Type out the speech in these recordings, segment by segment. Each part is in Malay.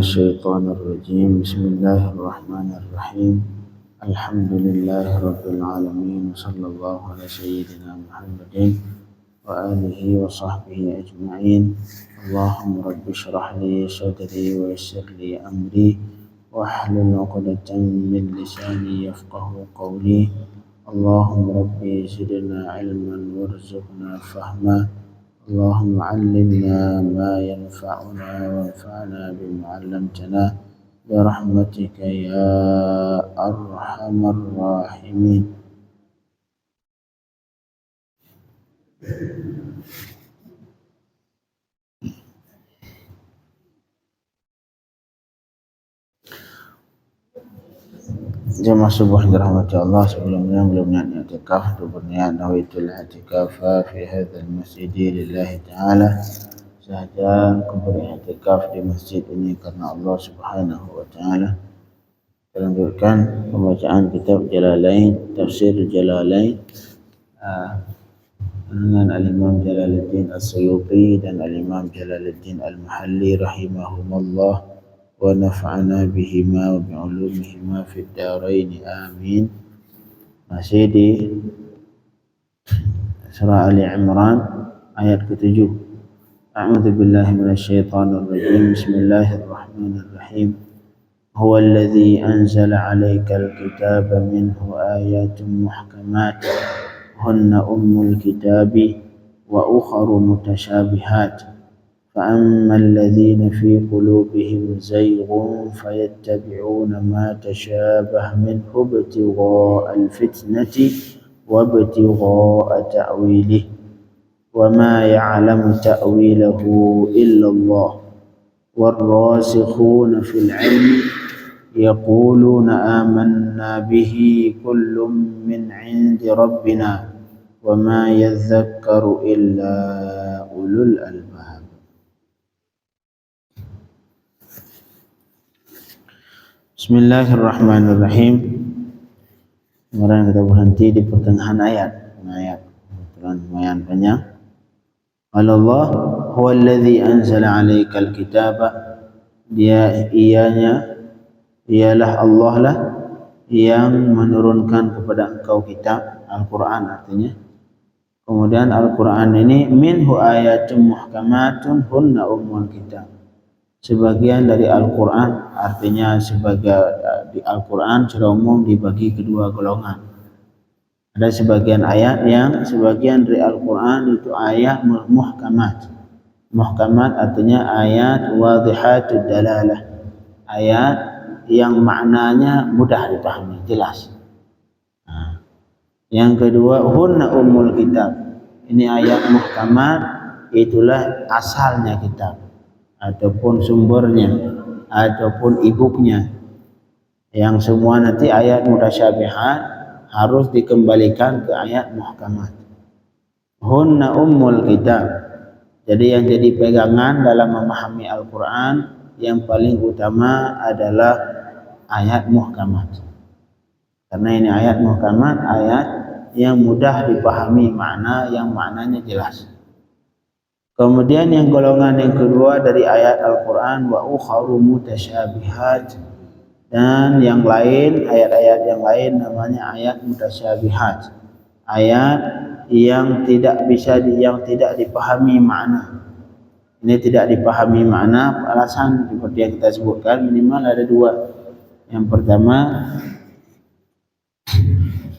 الشيطان الرجيم. بسم الله الرحمن الرحيم. الحمد لله رب العالمين، وصلى الله على سيدنا محمد وآله وصحبه أجمعين. اللهم رب اشرح لي صدري ويسر لي أمري واحلل عقدة من لساني يفقه قولي. اللهم ربي زدنا علما وارزقنا فهما. اللهم علمنا ما ينفعنا وانفعنا بما علمتنا برحمتك يا أرحم الراحمين. Jemaah subuh yang dirahmati Allah, sebelumnya belum niat i'tikaf untuk berniat nawaitul i'tikaf fi hadzal masjid lillahi ta'ala. Sahaja aku beri'tikaf di masjid ini karena Allah Subhanahu wa taala. Kita lanjutkan pembacaan kitab Jalalain, tafsir Jalalain dengan Al-Imam Jalaluddin As-Suyuti dan Al-Imam Jalaluddin Al-Mahalli rahimahumullah, wa nafa'ana bihima wa bi'ulumihima fid darain amin. Masih di surah Ali Imran ayat ke-7. A'udzu billahi minasyaitonir rajim. Bismillahirrahmanirrahim. Huwa alladzi anzala 'alaikal kitaba minhu ayatun muhkamat hunna ummul kitabi wa ukharu mutasyabihat. فأما الذين في قلوبهم زيغ فيتبعون ما تشابه منه ابتغاء الفتنة وابتغاء تأويله وما يعلم تأويله إلا الله والراسخون في العلم يقولون آمنا به كل من عند ربنا وما يذكر إلا أولو الألباب. Bismillahirrahmanirrahim. Kemudian kita berhenti di pertengahan ayat. Lumayan panjang. Allah huwa alladzi anzala 'alaikal kitaba. Ialah Allah lah yang menurunkan kepada engkau kitab, Al-Quran artinya. Kemudian Al-Quran ini minhu ayatun muhkamatun hunna ummul kitab. Sebagian dari Al-Quran, artinya sebagai di Al-Quran secara umum dibagi kedua golongan. Ada sebagian ayat yang sebagian dari Al-Quran itu ayat muhkamat. Muhkamat artinya ayat wadhihatud dalalah, ayat yang maknanya mudah dipahami, jelas. Yang kedua, hunna ummul kitab. Ini ayat muhkamat, itulah asalnya kitab, ataupun sumbernya, ataupun ibuknya. Yang semua nanti ayat mutasyabihat harus dikembalikan ke ayat muhkamat. Hunna ummul kitab. Jadi yang jadi pegangan dalam memahami Al-Quran yang paling utama adalah ayat muhkamat. Karena ini ayat muhkamat, ayat yang mudah dipahami makna, yang maknanya jelas. Kemudian yang golongan yang kedua dari ayat Al-Quran, wa ukharu mutasyabihat, dan yang lain, ayat-ayat yang lain namanya ayat mutasyabihat, ayat yang tidak dipahami makna. Ini tidak dipahami makna, alasan seperti yang kita sebutkan minimal ada dua. Yang pertama,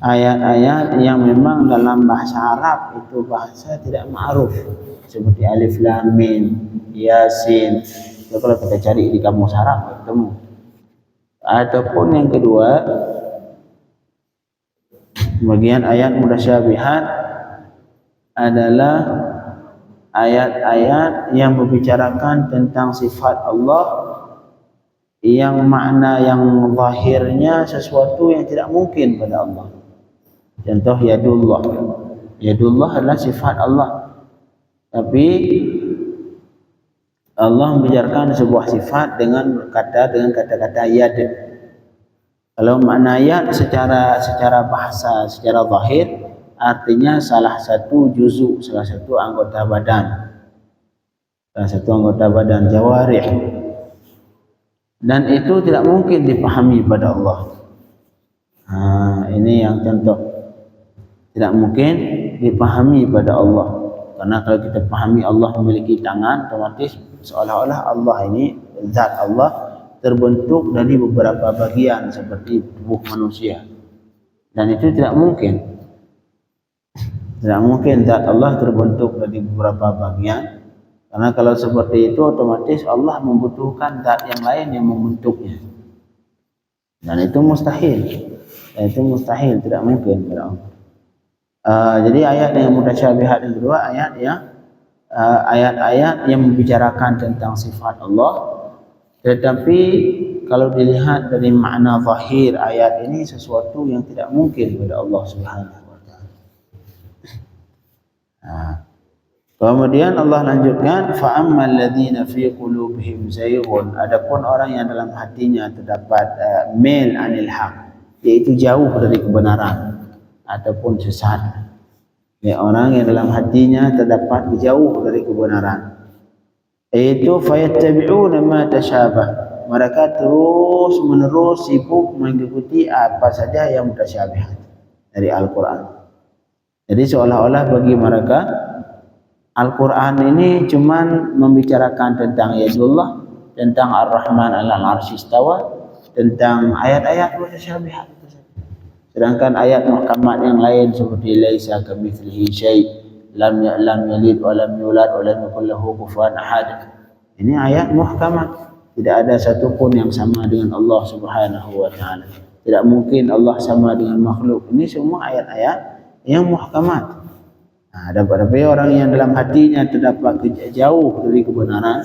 ayat-ayat yang memang dalam bahasa Arab itu bahasa tidak ma'ruf, seperti Alif Lam Mim, Yasin. Itu kalau kita cari di kamus Arab ketemu. Ataupun yang kedua, bagian ayat mutasyabihat adalah ayat-ayat yang membicarakan tentang sifat Allah, yang makna yang zahirnya sesuatu yang tidak mungkin pada Allah. Contoh yadullah. Yadullah adalah sifat Allah, tapi Allah membicarakan sebuah sifat dengan kata-kata yad. Kalau makna yad secara bahasa, secara zahir, artinya salah satu juzuk, salah satu anggota badan, jawarih. dan itu tidak mungkin dipahami pada Allah. Ini yang contoh, tidak mungkin dipahami pada Allah. Karena kalau kita pahami Allah memiliki tangan, otomatis seolah-olah Allah ini, zat Allah terbentuk dari beberapa bagian seperti tubuh manusia, dan itu tidak mungkin. Tidak mungkin zat Allah terbentuk dari beberapa bagian, karena kalau seperti itu otomatis Allah membutuhkan zat yang lain yang membentuknya, dan itu mustahil. Itu mustahil, tidak mungkin pada Allah. Jadi ayat yang mutasyabihat yang kedua, ayat-ayat yang membicarakan tentang sifat Allah, tetapi kalau dilihat dari makna zahir ayat ini sesuatu yang tidak mungkin pada Allah Subhanahu wa taala. Kemudian Allah lanjutkan, fa ammal ladzina fi qulubihim zayghun, adapun orang yang dalam hatinya terdapat mail anil haq, yaitu jauh dari kebenaran ataupun sesat. Ya, orang yang dalam hatinya terdapat jauh dari kebenaran, itu fayattabi'una ma tasyabah, mereka terus menerus sibuk mengikuti apa saja yang mutasyabihat dari Al-Quran. Jadi seolah-olah bagi mereka Al-Quran ini cuman membicarakan tentang yadullah, tentang Ar-Rahman al-Arsy istawa, tentang ayat-ayat mutasyabihat. Sedangkan ayat muhkamat yang lain seperti laisa kamitslihi syai', lam yalid wa lam yulad wa lam yakul lahu kufuwan ahad. Ini ayat muhkamat, tidak ada satupun yang sama dengan Allah Subhanahu wa taala. Tidak mungkin Allah sama dengan makhluk. Ini semua ayat-ayat yang muhkamat. Tapi orang yang dalam hatinya terdapat jauh dari kebenaran,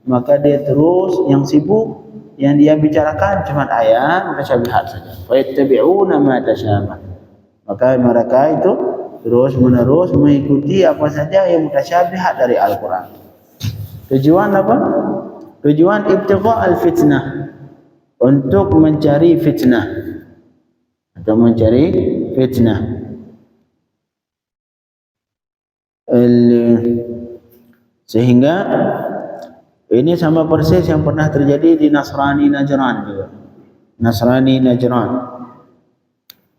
maka dia terus yang sibuk, yang dia bicarakan cuma ayat mutasyabihat saja. Fayattabi'una ma tasyabah, maka mereka itu terus menerus mengikuti apa saja yang mutasyabihat dari Al-Quran. Tujuan apa? Tujuan ibtigha al-fitnah, untuk mencari fitnah atau mencari fitnah. Sehingga ini sama persis yang pernah terjadi di Nasrani Najran juga. Nasrani Najran,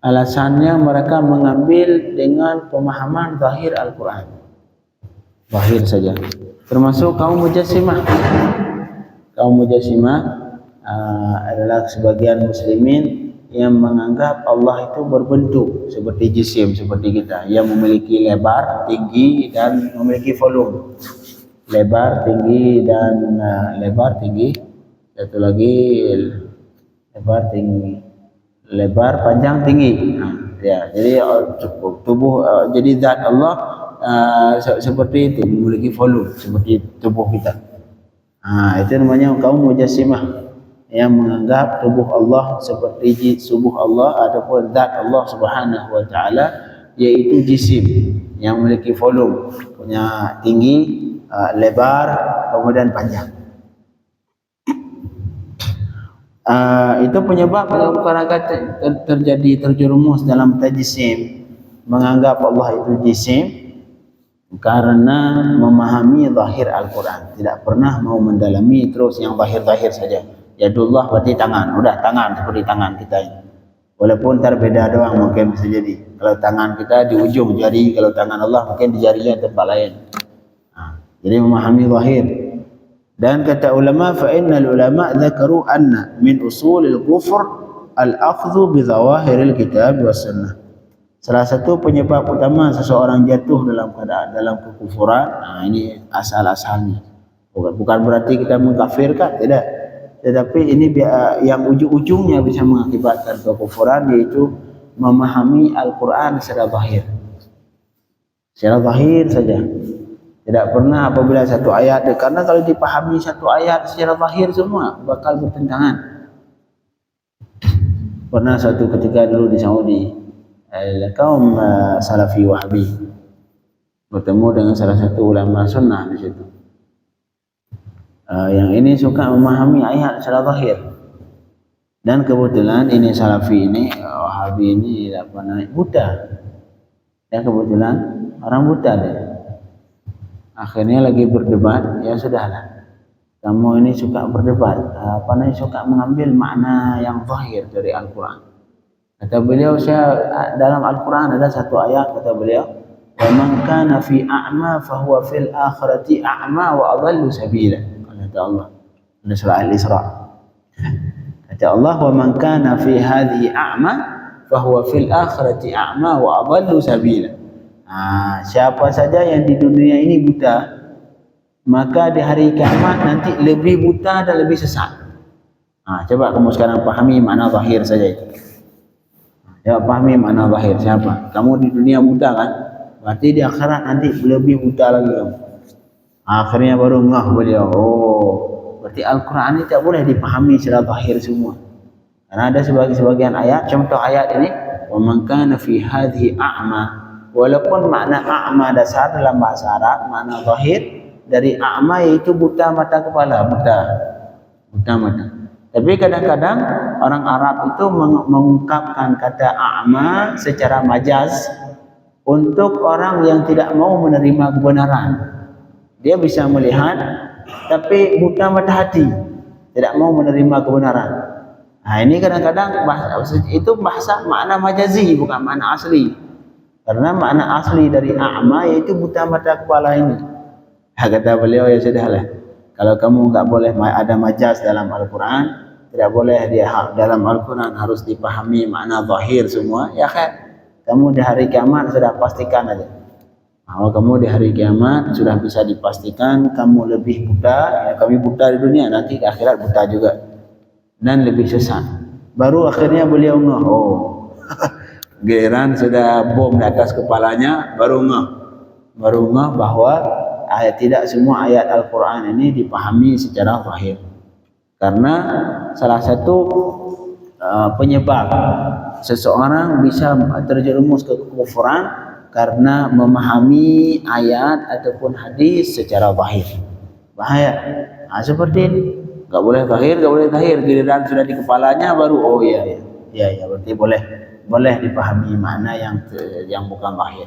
alasannya mereka mengambil dengan pemahaman zahir Al-Quran, zahir saja. Termasuk kaum Mujassimah. Kaum Mujassimah adalah sebagian muslimin yang menganggap Allah itu berbentuk seperti jisim, seperti kita, yang memiliki lebar, tinggi, dan memiliki volume. Lebar, tinggi, dan lebar, tinggi, satu lagi lebar, tinggi, lebar, panjang, tinggi. Ya, jadi tubuh, jadi zat Allah seperti itu, memiliki volume seperti tubuh kita. Itu namanya kaum Mujassimah, yang menganggap tubuh Allah seperti tubuh Allah ataupun zat Allah Subhanahu wa taala, yaitu jisim yang memiliki volume, punya tinggi, lebar, kemudian panjang. Itu penyebab masyarakat terjerumus dalam tajsim, menganggap Allah itu jisim, karena memahami zahir Al-Quran, tidak pernah mau mendalami terus yang zahir-zahir saja. Yadullah berarti tangan, udah tangan seperti tangan kita ini. Walaupun terbeda doang mungkin bisa jadi. Kalau tangan kita di ujung jari, kalau tangan Allah mungkin di jarinya tempat lain. Jadi memahami zahir. Dan kata ulama, fa innal ulama dzakaru anna min usulil kufr al-akhdhu bi zawahiril kitab was sunnah. Salah satu penyebab utama seseorang jatuh dalam keadaan dalam kekufuran, ini asal-asalnya. Bukan berarti kita mengkafirkan, tidak. Tetapi ini yang ujung-ujungnya bisa mengakibatkan kekufuran, yaitu memahami Al-Quran secara zahir. Secara zahir saja. Tidak pernah apabila satu ayat, karena kalau dipahami satu ayat secara zahir semua bakal bertentangan. Pernah suatu ketika dulu di Saudi, kaum Salafi Wahabi bertemu dengan salah satu ulama sunnah di situ. Yang ini suka memahami ayat secara zahir, dan kebetulan ini Salafi ini, Wahabi ini buta, dan kebetulan orang buta dia. Akhirnya lagi berdebat, ya sudahlah, Kamu ini suka berdebat, suka mengambil makna yang zahir dari Al-Quran. Kata beliau, dalam Al-Quran ada satu ayat, kata beliau, wa man kana fi a'ma fahuwa fil akhirati a'ma wa adallu sabila. Kata Allah dalam surah Al-Isra. Kata Allah, wa man kana fi hadhihi a'ma fahuwa fil akhirati a'ma wa adallu sabila. Siapa saja yang di dunia ini buta, maka di hari kiamat nanti lebih buta dan lebih sesat. Coba kamu sekarang pahami makna zahir saja itu. Coba pahami makna zahir. Siapa? Kamu di dunia buta kan? Berarti di akhirat nanti lebih buta lagi kamu. Akhirnya baru ngah beliau. Berarti Al-Quran ini tak boleh dipahami secara zahir semua. Karena ada sebagian ayat, contoh ayat ini, wa man kana fi hadhihi a'ma. Walaupun makna a'ma dasar dalam bahasa Arab, makna zahir dari a'ma yaitu buta mata kepala, buta mata. Tapi kadang-kadang orang Arab itu mengungkapkan kata a'ma secara majaz untuk orang yang tidak mau menerima kebenaran. Dia bisa melihat tapi buta mata hati, tidak mau menerima kebenaran. Ini kadang-kadang bahasa makna majazi, bukan makna asli. Karena makna asli dari a'ma yaitu buta mata kepala ini. Kata beliau, ya sudahlah, kalau kamu enggak boleh ada majaz dalam Al-Quran, tidak boleh dalam Al-Quran harus dipahami makna zahir semua, ya khair, kamu di hari kiamat sudah pastikan aja bahwa kamu di hari kiamat sudah bisa dipastikan kamu lebih buta. Kami buta di dunia, nanti di akhirat buta juga dan lebih sesat. Baru akhirnya beliau ngeh, giliran sudah bom di atas kepalanya, baru ngeh bahwa tidak semua ayat Al-Quran ini dipahami secara zahir. Karena salah satu penyebab seseorang bisa terjerumus ke kekufuran karena memahami ayat ataupun hadis secara zahir. Bahaya. Seperti ini, enggak boleh zahir, giliran sudah di kepalanya baru iya, berarti boleh dipahami makna yang bukan zahir.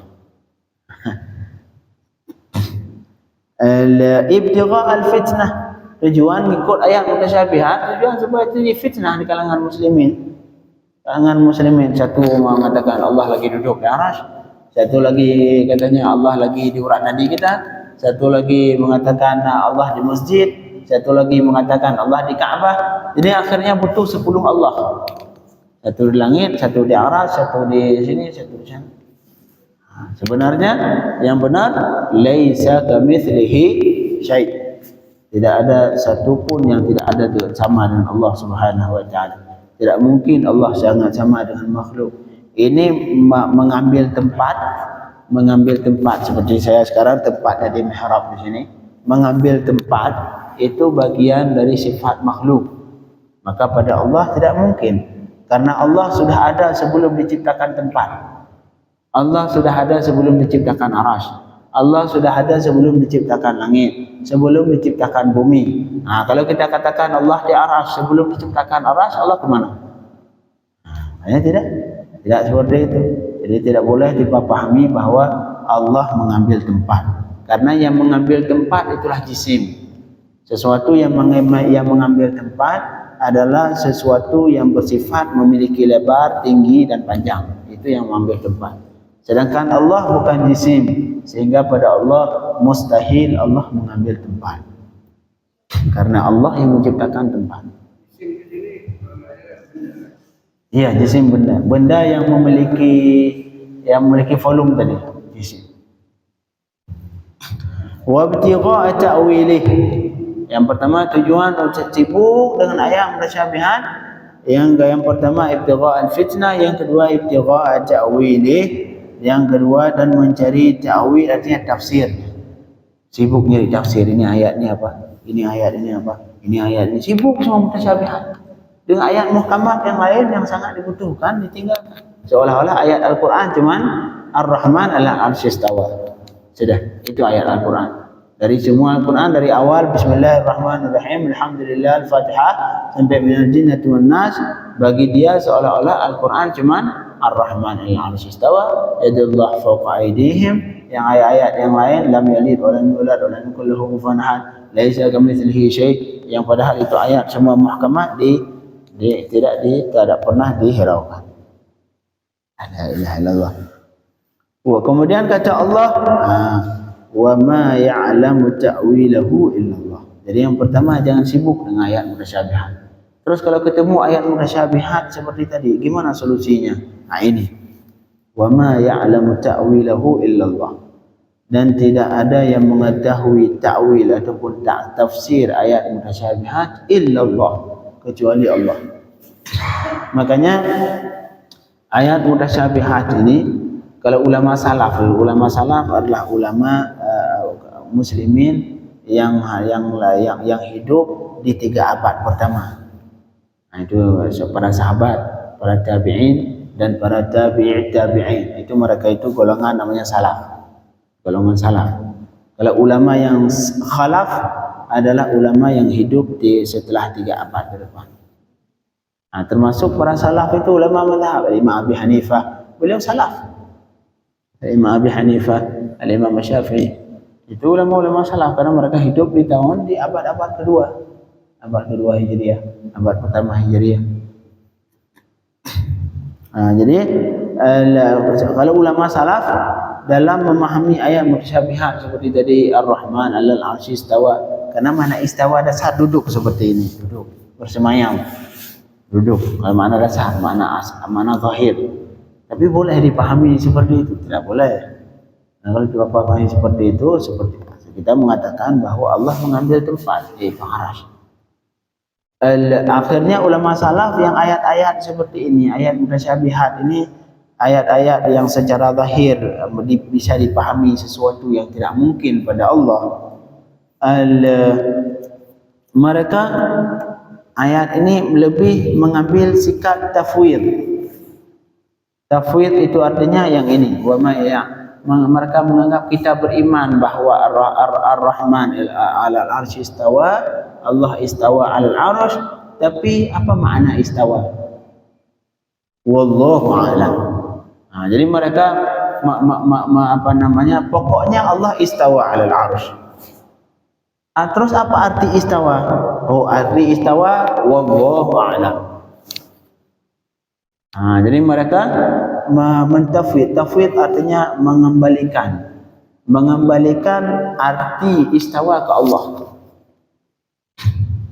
Ibtigha al-fitnah, tujuan ikut ayat mutasyabihat, tujuan supaya terjadi fitnah di kalangan muslimin. Satu mengatakan Allah lagi duduk di arasy, satu lagi katanya Allah lagi di urat nadi kita, satu lagi mengatakan Allah di masjid, satu lagi mengatakan Allah di Ka'bah. Jadi akhirnya butuh 10 Allah. Satu di langit, satu di arasy, satu di sini, satu di sana. Sebenarnya yang benar, laisa kamitslihi syai'. Tidak ada satu pun yang tidak ada sama dengan Allah Subhanahu wa taala. Tidak mungkin Allah sangat sama dengan makhluk. Ini mengambil tempat seperti saya sekarang tempatnya di mihrab di sini. Mengambil tempat itu bagian dari sifat makhluk. Maka pada Allah tidak mungkin, karena Allah sudah ada sebelum diciptakan tempat. Allah sudah ada sebelum diciptakan arasy. Allah sudah ada sebelum diciptakan langit, sebelum diciptakan bumi. Kalau kita katakan Allah di arasy sebelum diciptakan arasy, Allah kemana? Tidak seperti itu. Jadi tidak boleh dipahami bahwa Allah mengambil tempat. Karena yang mengambil tempat itulah jisim. Sesuatu yang mengambil tempat adalah sesuatu yang bersifat memiliki lebar, tinggi dan panjang. Itu yang mengambil tempat. Sedangkan Allah bukan jisim, sehingga pada Allah mustahil Allah mengambil tempat. Karena Allah yang menciptakan tempat. Iya, jisim benda yang memiliki volume tadi, jisim. Wa ibtigha ta'wilih. Yang pertama tujuan untuk sibuk dengan ayat mutasyabihat. Yang pertama ibtigha al-fitnah, yang kedua ibtigha ta'wilih. Yang kedua dan mencari ta'wil, artinya tafsir. Sibuk nyari tafsir, ini ayat ini apa? Ini ayat ini apa? Ini ayat ini. Sibuk semua mutasyabihat. Dengan ayat muhkamat yang lain yang sangat dibutuhkan ditinggalkan. Seolah-olah ayat Al-Quran cuman Ar-Rahman ala arsy istawa. Sudah, itu ayat Al-Quran. Dari semua Al-Quran, dari awal Bismillahirrahmanirrahim, Alhamdulillah, Al-Fatihah sampai minal jinnati wan nas, bagi dia seolah-olah Al-Quran cuman Ar-Rahman ala arsy istawa, yadullah fawqa aydihim. Yang ayat-ayat yang lain, lam yalid wa lam yulad wa lam yakul lahu kufuwan ahad, laisa kamitslihi syai', yang padahal itu ayat semua muhkamat tidak pernah dihiraukan. La ilaha illallah. Kemudian kata Allah, wa ma ya'lamu ta'wilahu illallah. Jadi yang pertama, jangan sibuk dengan ayat mutasyabihat. Terus kalau ketemu ayat mutasyabihat seperti tadi, gimana solusinya? Ini. Wa ma ya'lamu ta'wilahu illallah. Dan tidak ada yang mengetahui ta'wil ataupun tafsir ayat mutasyabihat illallah, kecuali Allah. Makanya ayat mutasyabihat ini, kalau ulama salaf adalah ulama muslimin yang hidup di 3 abad pertama. Itu para sahabat, para tabi'in dan para tabi'in. Itu mereka itu golongan namanya salaf. Golongan salaf. Kalau ulama yang khalaf adalah ulama yang hidup setelah 3 abad ke depan. Termasuk para salaf itu ulama mazhab. Imam Abi Hanifah, beliau salaf. Imam Abi Hanifah, Imam Syafi'i, itu ulama-ulama salaf karena mereka hidup di abad-abad kedua. Abad kedua Hijriah, abad pertama Hijriah. Jadi kalau ulama salaf dalam memahami ayat mutasyabihat seperti tadi Ar-Rahman 'alal 'arsy istawa, karena mana istawa dasar duduk seperti ini, duduk bersemayam, duduk. Kalau makna dasar, makna zahir. Tapi boleh dipahami seperti itu? Tidak boleh. Kalau kita pahami seperti itu, seperti kita mengatakan bahwa Allah mengambil tempat di Al-Arsh. Akhirnya ulama salaf yang ayat-ayat seperti ini, ayat mutasyabihat ini, ayat-ayat yang secara zahir bisa dipahami sesuatu yang tidak mungkin pada Allah, mereka ayat ini lebih mengambil sikap tafwid. Tafwid itu artinya yang ini, mereka menganggap kita beriman bahwa Ar-Rahman 'alal 'arsy istawa, Allah istawa 'alal 'arsy, tapi apa makna istawa? Wallahu a'lam. Jadi mereka pokoknya Allah istawa 'alal 'arsy. Terus apa arti istawa? Arti istawa wallahu a'lam. Jadi mereka mentafwid. Tafwid artinya mengembalikan arti istawa ke Allah.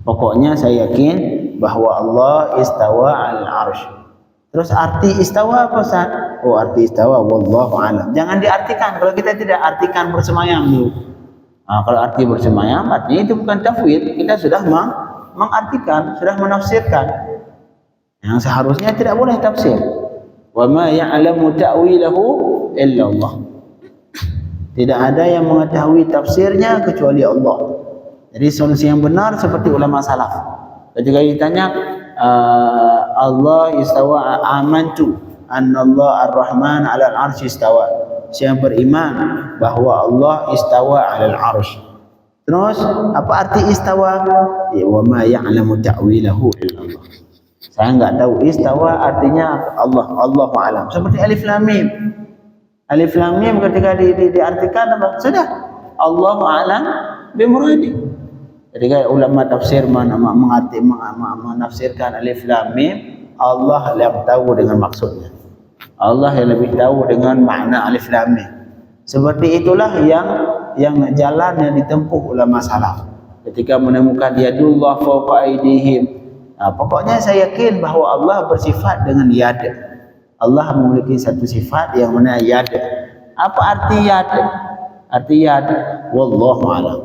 Pokoknya saya yakin bahwa Allah istawa 'alal 'arsy. Terus arti istawa apa, Ustaz? Arti istawa wallahu a'lam. Jangan diartikan. Kalau kita tidak artikan bersemayam dulu. Kalau arti bersemayam artinya itu bukan tafwid. Kita sudah mengartikan, sudah menafsirkan. Yang seharusnya tidak boleh tafsir. Wa ma ya'lamu ta'wilahu illa Allah. Tidak ada yang mengetahui tafsirnya kecuali Allah. Jadi solusi yang benar seperti ulama salaf. Ketika ditanya Allah istawa, amantu annallah ar-Rahman 'alal 'arsy istawa. Saya beriman bahwa Allah istawa 'alal 'arsy. Terus apa arti istawa? Wa ma ya'lamu ta'wilahu illa Allah. Saya enggak tahu istawa artinya Allah, Allahu a'lam. Seperti alif lam mim. Alif lam mim ketika diartikan apa? Sudah Allahu a'lam bi muradi. Ketika ulama tafsir menafsirkan alif lam mim, Allah yang tahu dengan maksudnya. Allah yang lebih tahu dengan makna alif lam mim. Seperti itulah yang jalan yang ditempuh ulama salaf ketika menemukan yadullah fawqa aydihim. Pokoknya saya yakin bahwa Allah bersifat dengan yad. Allah memiliki satu sifat yang mana yad. Apa arti yad? Arti yad wallahu a'lam.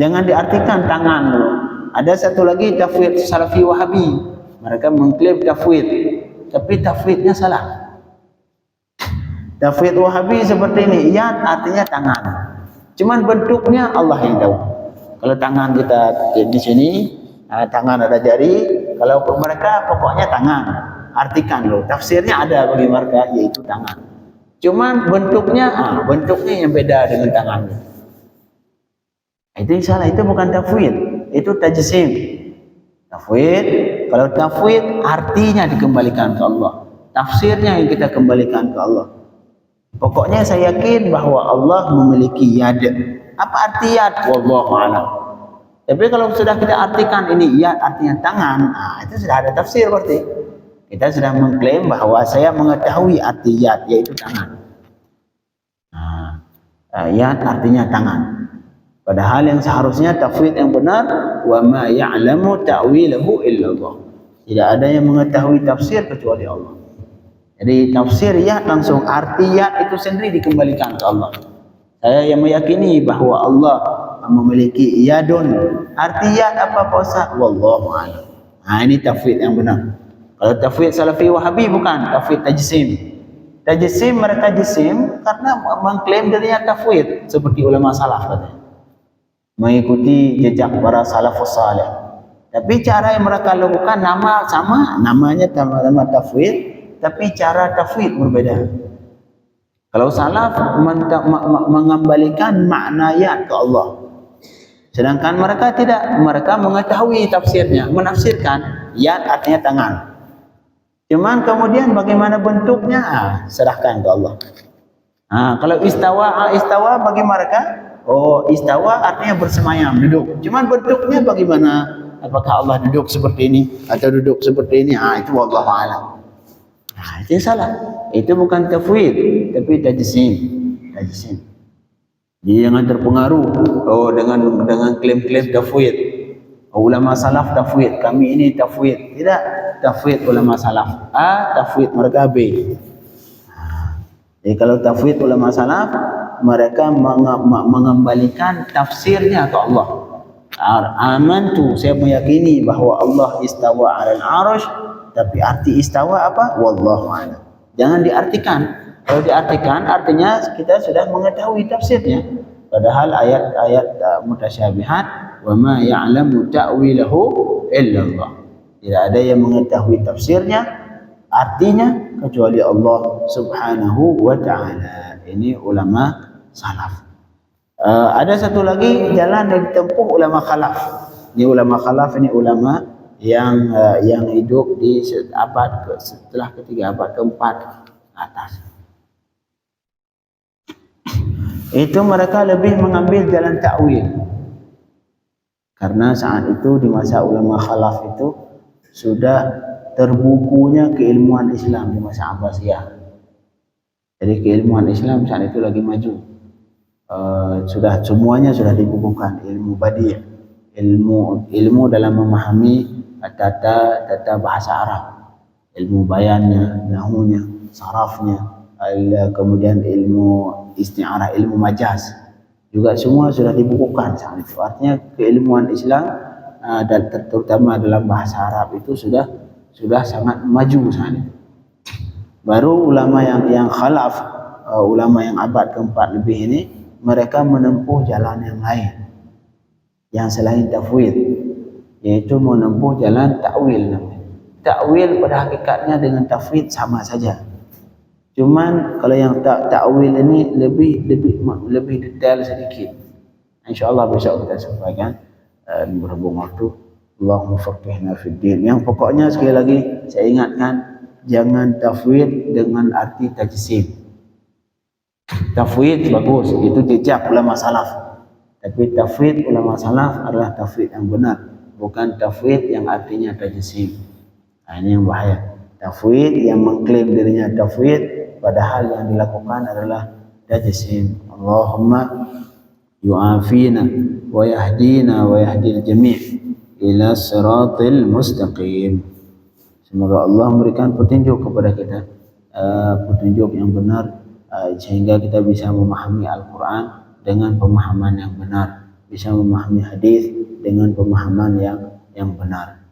Jangan diartikan tangan. Ada satu lagi tafwid Salafi Wahabi. Mereka mengklaim tafwid, tapi tafwidnya salah. Tafwid Wahabi seperti ini, yad artinya tangan. Cuman bentuknya Allah yang tahu. Kalau tangan kita di sini, tangan ada jari. Kalau mereka pokoknya tangan. Artikan loh, tafsirnya ada bagi mereka, yaitu tangan. Cuman bentuknya yang beda dengan tangan. Itu salah, itu bukan tafwid, itu tajsim. Tafwid, kalau tafwid artinya dikembalikan ke Allah, tafsirnya yang kita kembalikan ke Allah. Pokoknya saya yakin bahwa Allah memiliki yad. Apa arti yad? Wallahu a'lam. Tapi kalau sudah kita artikan ini yad artinya tangan, itu sudah ada tafsir berarti. Kita sudah mengklaim bahwa saya mengetahui arti yad yaitu tangan. Yad artinya tangan. Padahal yang seharusnya tafwid yang benar, wa ma ya'lamu ta'wilahu illallah. Tidak ada yang mengetahui tafsir kecuali Allah. Jadi tafsir yad langsung arti yad itu sendiri dikembalikan ke Allah. Saya yang meyakini bahwa Allah memiliki yadun. Arti yad apa Pak Ustaz? Wallahu a'lam. Ini tafwid yang benar. Kalau tafwid Salafi Wahabi bukan, tafwid tajsim. Tajsim mereka jisim karena mengklaim dirinya tafwid seperti ulama salaf katanya. Mengikuti jejak para salafus salih. Tapi cara yang mereka lakukan nama sama, namanya nama tafwid, tapi cara tafwid berbeda. Kalau salaf mengembalikan makna yad ke Allah. Sedangkan mereka tidak, mereka mengetahui tafsirnya, menafsirkan yad artinya tangan. Cuman kemudian bagaimana bentuknya, serahkan ke Allah. Kalau istawa bagi mereka, istawa artinya bersemayam, duduk. Cuman bentuknya bagaimana? Apakah Allah duduk seperti ini atau duduk seperti ini? Itu wallahu a'lam. Itu salah. Itu bukan tafwid, tapi tajsim. Jadi jangan terpengaruh dengan klaim-klaim tafwid. Ulama salaf tafwid, kami ini tafwid. Tidak, tafwid ulama salaf A, tafwid mereka B. Jadi kalau tafwid ulama salaf, mereka mengembalikan tafsirnya ke Allah. Amantu, saya meyakini bahwa Allah istawa 'alal 'arsy, tapi arti istawa apa? Wallahu a'lam. Jangan diartikan. Kalau diartikan artinya kita sudah mengetahui tafsirnya. Padahal ayat-ayat mutasyabihat, wa ma ya'lamu ta'wilahu illallah. Tidak ada yang mengetahui tafsirnya, artinya kecuali Allah Subhanahu wa ta'ala. Ini ulama salaf. Ada satu lagi jalan yang ditempuh ulama khalaf. Ini ulama khalaf, ini ulama yang hidup di abad setelah ketiga, abad keempat atas. Itu mereka lebih mengambil jalan takwil. Karena saat itu di masa ulama khalaf itu sudah terbukunya keilmuan Islam di masa Abbasiyah. Jadi keilmuan Islam saat itu lagi maju. Sudah semuanya sudah dibukukan, ilmu badi', ilmu dalam memahami tata bahasa Arab, ilmu bayannya, nahunya, sarafnya, kemudian ilmu isti'arah, ilmu majaz juga semua sudah dibukukan saat itu. Artinya keilmuan Islam dan terutama dalam bahasa Arab itu sudah sangat maju saat itu. Baru ulama yang khalaf, ulama yang abad keempat lebih ini, mereka menempuh jalan yang lain yang selain tafwid, yaitu menempuh jalan takwil. Takwil pada hakikatnya dengan tafwid sama saja. Cuman kalau yang takwil ini lebih detail sedikit. Insyaallah besok kita sampaikan berhubung waktu. Allahumma faqihna fid din. Yang pokoknya sekali lagi saya ingatkan, jangan tafwid dengan arti tajsim. Tafwid bagus, itu jejak ulama salaf. Tapi tafwid ulama salaf adalah tafwid yang benar, bukan tafwid yang artinya tajsim. Ini yang bahaya. Tafwid yang mengklaim dirinya tafwid, padahal yang dilakukan adalah tajsim. Allahumma yu'afina wa yahdina wa yahdil jami' ila siratil mustaqim. Semoga Allah memberikan petunjuk kepada kita, petunjuk yang benar, sehingga kita bisa memahami Al-Quran dengan pemahaman yang benar, bisa memahami hadis dengan pemahaman yang benar.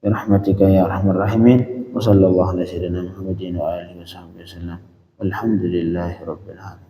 Birahmatika ya arhamar rahimin. Wa sallallahu ala sayyidina Muhammadin wa alihi wasallam. Walhamdulillahi rabbil alamin.